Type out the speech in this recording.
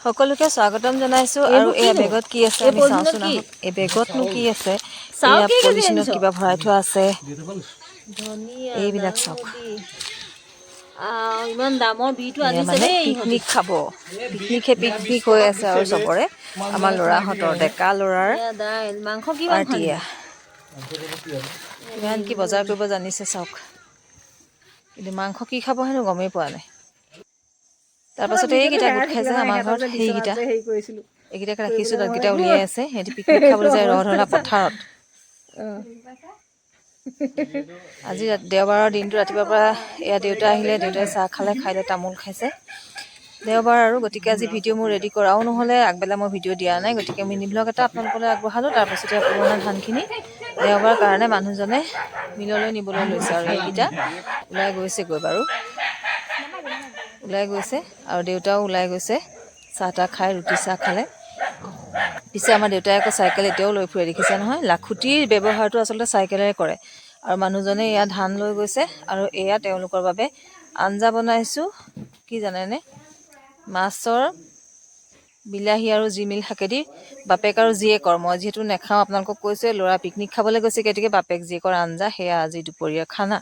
সকলোকে স্বাগতম জনাইছো আৰু এই বেগত কি আছে আমি চাওঁচোন আহক এই বেগতনো কি আছে এয়া পলিথিনত কিবা ভৰাই থোৱা আছে এইবিলাক চাওক ইমান দামৰ বিটো এয়া আনিছে মানে দেই পিকনিক খাব পিকনিক হৈ আছে আৰু চবৰে আমাৰ ল'ৰাহঁতৰ ডেকা ল'ৰাৰ দাইল মাংস কি মাংস পাৰ্টি কিমান কি বজাৰ কৰিব জানিছে চাওক কিন্তু মাংস কি খাব হেনো গমেই পোৱা নাই তাৰপাছতে এইকেইটা গোট খাইছে আমাৰ ঘৰত এইকেইটাক ৰাখিছোঁ তাতকেইটা উলিয়াই আছে সিহঁতি পিকনিক খাবলৈ যায় ৰধলা পথাৰত আজি দেওবাৰৰ দিনটো ৰাতিপুৱাৰ পৰা এয়া দেউতা আহিলে দেউতাই চাহ খালে খাই তামোল খাইছে দেওবাৰ আৰু গতিকে আজি ভিডিঅ' মোৰ ৰেডি কৰাও নহ'লে আগবেলা মই ভিডিঅ' দিয়া নাই গতিকে মিনি ব্লগ এটা আপোনালোকলৈ আগবঢ়ালোঁ তাৰপাছতে পুৰণা ধানখিনি দেওবাৰ কাৰণে মানুহজনে মিললৈ নিবলৈ লৈছে আৰু এইকেইটা ওলাই গৈছেগৈ বাৰু ওলাই গৈছে আৰু দেউতাও ওলাই গৈছে চাহ তাহ খাই ৰুটি চাহ খালে পিছে আমাৰ দেউতাই আকৌ চাইকেল এতিয়াও লৈ ফুৰে দেখিছে নহয় লাখুটিৰ ব্যৱহাৰটো আচলতে চাইকেলেৰে কৰে আৰু মানুহজনে ইয়াত ধান লৈ গৈছে আৰু এয়া তেওঁলোকৰ বাবে আঞ্জা বনাইছোঁ কি জানেনে মাছৰ বিলাহী আৰু জিমিল শাকেদি বাপেক আৰু জীয়েকৰ মই যিহেতু নাখাওঁ আপোনালোকক কৈছোঁ ল'ৰা পিকনিক খাবলৈ গৈছে গতিকে বাপেক জীয়েকৰ আঞ্জা সেয়া আজি দুপৰীয়া খানা